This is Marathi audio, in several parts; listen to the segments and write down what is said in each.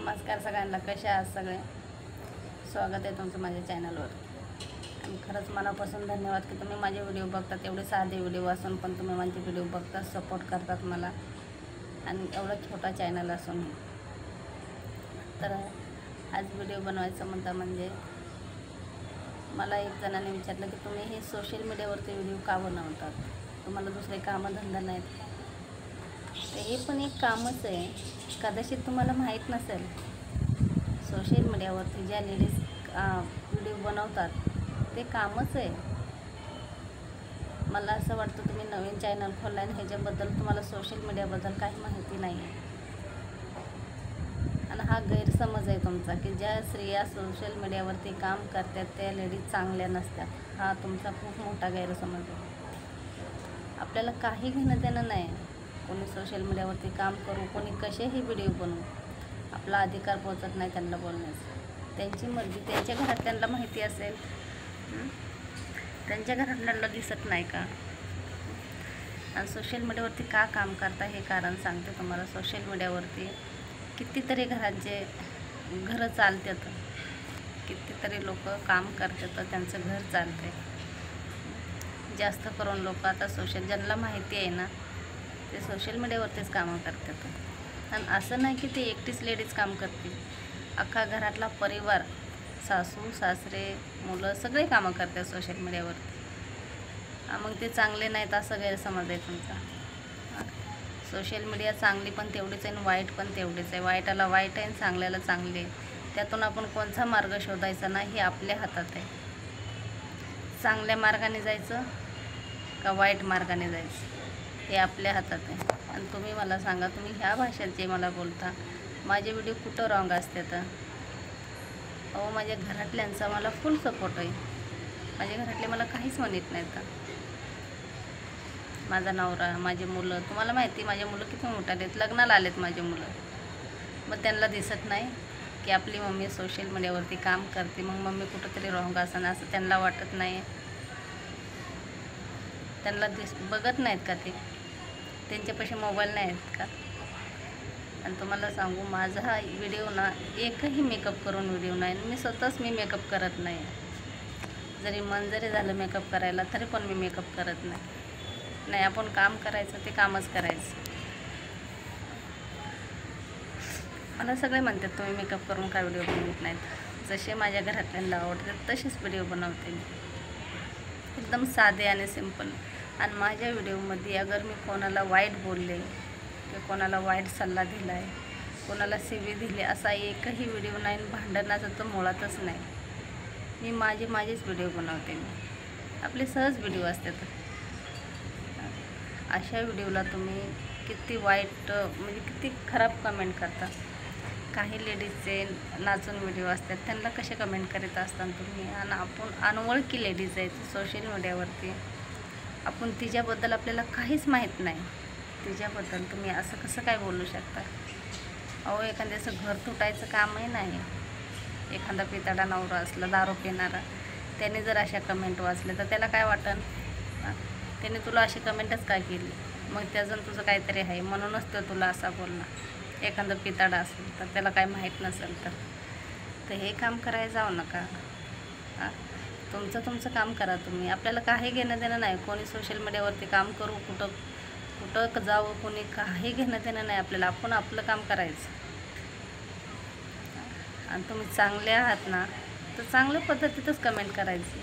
नमस्कार सगळ्यांना, कसे आहात सगळे. स्वागत आहे तुमचं माझ्या चॅनलवर. आणि खरंच मनापासून धन्यवाद की तुम्ही माझे व्हिडिओ बघतात. एवढे साधे व्हिडिओ असून पण तुम्ही माझे व्हिडिओ बघतात, सपोर्ट करतात मला. आणि एवढा छोटा चॅनल असून तर आज व्हिडिओ बनवायचं म्हणजे मला एक जणाने विचारलं की तुम्ही हे सोशल मीडियावरती व्हिडिओ का बनवतात, तुम्हाला दुसरे कामधंदा नाहीत. तर हे पण एक कामच आहे. कदाचित तुम्हाला माहीत नसेल, सोशल मीडियावरती ज्या लेडीज व्हिडिओ बनवतात ते कामच आहे. मला असं वाटतं तुम्ही नवीन चॅनल खोलला आणि ह्याच्याबद्दल तुम्हाला सोशल मीडियाबद्दल काही माहिती नाही आहे. आणि हा गैरसमज आहे तुमचा की ज्या स्त्रिया सोशल मीडियावरती काम करतात त्या लेडीज चांगल्या नसतात. हा तुमचा खूप मोठा गैरसमज आहे. आपल्याला काही घेणं देणं नाही कोणी सोशल मीडियावरती काम करू, कोणी कसेही व्हिडिओ बनवू. आपला अधिकार पोचत नाही त्यांना बोलण्याचा. त्यांची मर्जी, त्यांच्या घरात त्यांना माहिती असेल, त्यांच्या घरातल्यांना दिसत नाही का. आणि सोशल मीडियावरती का काम करता हे कारण सांगते तुम्हाला. सोशल मीडियावरती कितीतरी घरांचे घरं चालतात, कितीतरी लोक काम करतात, त्यांचं घर चालते. जास्त करून लोक आता ज्यांना माहिती आहे ना ते सोशल मीडियावरतीच कामं करतात. आणि असं नाही की ते एकटीच लेडीज काम करतील, अख्खा घरातला परिवार, सासू सासरे मुलं सगळे कामं करतात सोशल मीडियावरती. मग ते चांगले नाहीत असं गैरसमज आहे तुमचा. सोशल मीडिया चांगली पण तेवढीच आहे आणि वाईट पण तेवढीच आहे. वाईटाला वाईट आहे आणि चांगल्याला चांगले. त्यातून आपण कोणता मार्ग शोधायचा नाही हे आपल्या हातात आहे. चांगल्या मार्गाने जायचं का वाईट मार्गाने जायचं हे आपल्या हातात आहे. आणि तुम्ही मला सांगा, तुम्ही ह्या भाषेत जे मला बोलता, माझे व्हिडिओ कुठं रॉंग असते तर. अहो, माझ्या घरातल्यांचा मला फुल सपोर्ट आहे. माझ्या घरातले मला काहीच म्हणत नाहीत. माझा नवरा, माझे मुलं, तुम्हाला माहिती माझे मुलं किती मोठे आहेत, लग्नाला आलेत माझे मुलं. मग त्यांना दिसत नाही की आपली मम्मी सोशल मीडियावरती काम करते, मग मम्मी कुठंतरी रॉंग असं त्यांना वाटत नाही. त्यांना बघत नाहीत का ते, त्यांच्यापाशी मोबाईल नाही आहेत का. आणि तुम्हाला सांगू, माझा हा व्हिडिओ ना एकही मेकअप करून व्हिडिओ नाही. मी स्वतःच मेकअप करत नाही. जरी मन जरी झालं मेकअप करायला तरी पण मी मेकअप करत नाही. आपण काम करायचं ते कामच करायचं. मला सगळे म्हणतात तुम्ही मेकअप करून का व्हिडिओ बनवत नाहीत. जसे माझ्या घरातल्यांना आवडतात तसेच व्हिडिओ बनवते मी, एकदम साधे आणि सिंपल. आणि माझ्या व्हिडिओमध्ये अगर मी कोणाला वाईट बोलले किंवा कोणाला वाईट सल्ला दिला आहे, कोणाला शिवी दिली, असा एकही व्हिडिओ नाही. भांडणाचा तर मुळातच नाही. मी माझेच व्हिडिओ बनवते. मी आपले सहज व्हिडिओ असतात. अशा व्हिडिओला तुम्ही किती वाईट म्हणजे किती खराब कमेंट करता. काही लेडीजचे नाचून व्हिडिओ असतात, त्यांना कसे कमेंट करीत असतात तुम्ही. आणि आपण अनोळखी लेडीज आहेत सोशल मीडियावरती, आपण तिच्याबद्दल आपल्याला काहीच माहीत नाही. तिच्याबद्दल तुम्ही असं कसं काय बोलू शकता. अहो, एखाद्याचं घर तुटायचं कामही नाही. एखादा पिताडा नवरा असला, दारू पिणारा, त्याने जर अशा कमेंट वाचले तर त्याला काय वाटन. त्याने तुला अशी कमेंटच काय केली, मग त्याचं तुझं काहीतरी आहे म्हणूनच तो तुला असा बोलणार. एखादा पिताडा असेल तर त्याला काय माहीत नसेल तर हे काम करायला जाऊ नका. तुमचं काम करा तुम्ही. आपल्याला काही घेणं देणं नाही कोणी सोशल मीडियावरती काम करू, कुठं जावं, कोणी काही घेणं देणं नाही आपल्याला. आपण आपलं काम करायचं. आणि तुम्ही चांगले आहात ना तर चांगल्या पद्धतीतच कमेंट करायची.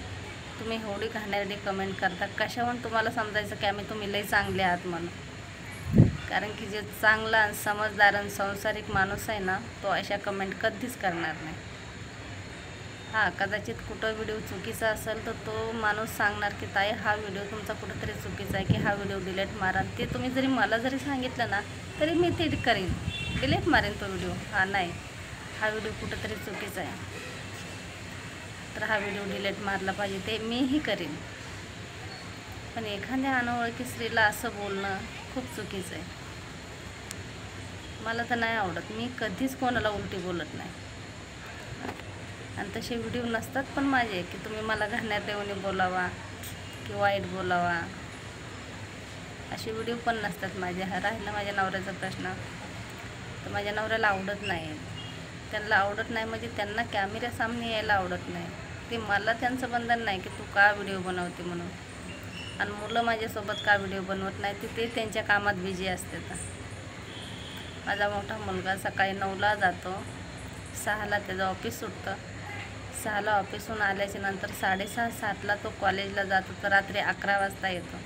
तुम्ही एवढी घाणेरडी कमेंट करता, कशावरून तुम्हाला समजायचं की तुम्ही लई चांगले आहात म्हणून. कारण की जे चांगला आणि समजदार आणि संसारिक माणूस आहे ना तो अशा कमेंट कधीच करणार नाही. कदाचित कुठं व्हिडिओ चुकीचा असेल तर तो माणूस सांगणार की ताई हा व्हिडिओ तुमचा कुठंतरी चुकीचा आहे, की हा व्हिडिओ डिलीट मारा. ते तुम्ही जरी मला जरी सांगितलं ना तरी मी ते करीन, डिलीट मारेन तो व्हिडिओ. नाही, हा व्हिडिओ कुठंतरी चुकीचा आहे तर हा व्हिडिओ डिलीट मारला पाहिजे, ते मीही करीन. पण एखाद्या अनोळखी स्त्रीला असं बोलणं खूप चुकीचं आहे. मला तर नाही आवडत. मी कधीच कोणाला उलटी बोलत नाही. आणि तसे व्हिडिओ नसतात पण माझे की तुम्ही मला घाण्यात येऊन बोलावा की वाईट बोलावा. असे व्हिडिओ पण नसतात माझे. राहिला माझ्या नवऱ्याचा प्रश्न, तर माझ्या नवऱ्याला आवडत नाही त्यांना आवडत नाही म्हणजे त्यांना कॅमेऱ्यासामने यायला आवडत नाही. ते मला त्यांचं बंधन नाही की तू का व्हिडिओ बनवते म्हणून. आणि मुलं माझ्यासोबत का व्हिडिओ बनवत नाही ते त्यांच्या कामात बिझी असतात. माझा मोठा मुलगा सकाळी 9ला जातो, 6ला त्याचं ऑफिस सुटतं. 6ला ऑफिसहून आल्याच्या नंतर 6:30-7ला तो कॉलेजला जातो, तर रात्री 11 वाजता येतो.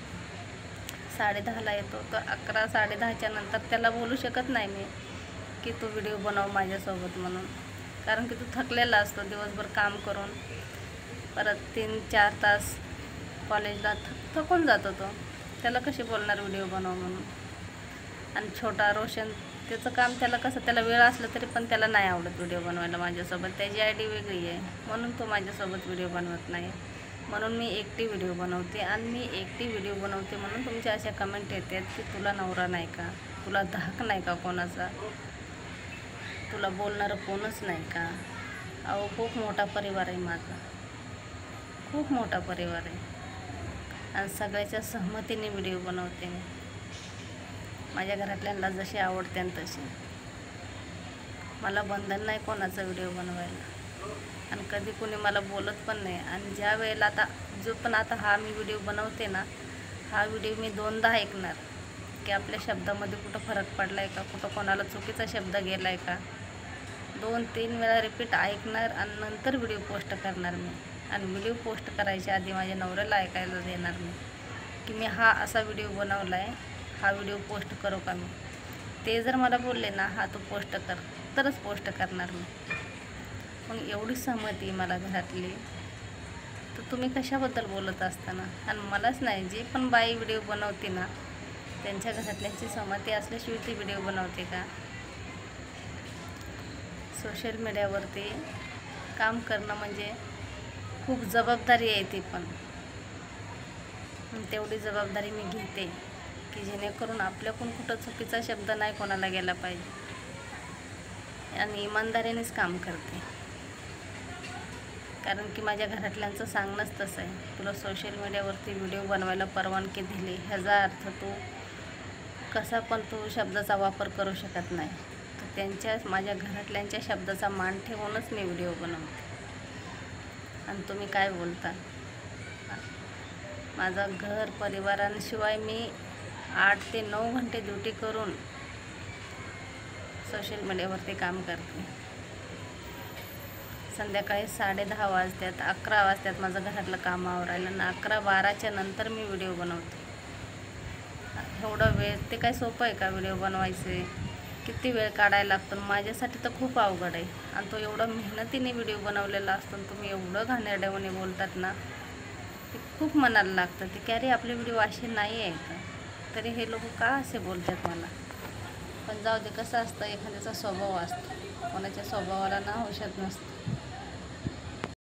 10:30ला येतो, तर 11-10:30च्या नंतर त्याला बोलू शकत नाही मी की तू व्हिडिओ बनव माझ्यासोबत म्हणून. कारण की तो थकलेला असतो दिवसभर काम करून. परत 3-4 तास कॉलेजला थकून जातो तो. त्याला कशी बोलणार व्हिडिओ बनव म्हणून. आणि छोटा रोशन त्याचं काम त्याला वेळ असलं तरी पण त्याला नाही आवडत व्हिडिओ बनवायला माझ्यासोबत. त्याची आयडी वेगळी आहे म्हणून तो माझ्यासोबत व्हिडिओ बनवत नाही. म्हणून मी एकटी व्हिडिओ बनवते. आणि मी एकटी व्हिडिओ बनवते म्हणून तुमच्या अशा कमेंट येतात की तुला नवरा नाही का, तुला धाक नाही का कोणाचा, तुला बोलणारं कोणच नाही का. अहो खूप मोठा परिवार आहे माझा, खूप मोठा परिवार आहे. आणि सगळ्याच्या सहमतीने व्हिडिओ बनवते मी. माझ्या घरातल्यांना जशी आवडते तशी. मला बंधन नाही कोणाचा व्हिडिओ बनवायला. आणि कधी कोणी मला बोलत पण नाही. आणि ज्या वेळेला आता हा मी व्हिडिओ बनवते ना, हा व्हिडिओ मी 2दा ऐकणार की आपल्या शब्दामध्ये कुठं फरक पडला आहे का, कुठं कोणाला चुकीचा शब्द गेला आहे का. 2-3 वेळा रिपीट ऐकणार आणि नंतर व्हिडिओ पोस्ट करणार मी. आणि व्हिडिओ पोस्ट करायच्या आधी माझ्या नवऱ्याला ऐकायला देणार मी की मी हा असा व्हिडिओ बनवला आहे, हा व्हिडिओ पोस्ट करू का मी. ते जर मला बोलले ना हा तू पोस्ट कर, तरच पोस्ट करणार मी. मग एवढी सहमती मला घरातली, तर तुम्ही कशाबद्दल बोलत असताना. आणि मलाच नाही, जी पण बाई व्हिडिओ बनवते ना त्यांच्या घरातल्यांची सहमती असल्याशिवाय ती व्हिडिओ बनवते का. सोशल मीडियावरती काम करणं म्हणजे खूप जबाबदारी आहे ती पण. तेवढी जबाबदारी मी घेते की जेणेकरून आपल्याकडून कुठं चुकीचा शब्द नाही कोणाला गेला पाहिजे. आणि इमानदारीनेच काम करते. कारण की माझ्या घरातल्यांचं सांगणंच तसं आहे, तुला सोशल मीडियावरती व्हिडिओ बनवायला परवानगी दिली ह्याचा अर्थ कसा पण तू शब्दाचा वापर करू शकत नाही. तर माझ्या घरातल्यांच्या शब्दाचा मान ठेवूनच मी व्हिडिओ बनवते. आणि तुम्ही काय बोलता. माझा घर परिवारांशिवाय मी 8 ते 9 घंटे ड्युटी करून सोशल मीडियावरती काम करते. संध्याकाळी 10:30 वाजतात, 11 वाजतात माझं घरातलं काम आवरायला. आणि 11-12च्या नंतर मी व्हिडिओ बनवते. एवढा वेळ ते काय सोपं आहे का व्हिडिओ बनवायचे. किती वेळ काढायला लागतो. माझ्यासाठी तर खूप अवघड आहे. आणि तो एवढा मेहनतीने व्हिडिओ बनवलेला असतो. तुम्ही एवढं घाणेरड्याने बोलतात ना, ते खूप मनाला लागतं. ते की आपले व्हिडिओ असे नाही आहेत, तरी हे लोक का असे बोलतात मला. पण जाऊ दे, कसं असतं एखाद्याचा स्वभाव असतो, कोणाच्या स्वभावाला ना औषध नसतं.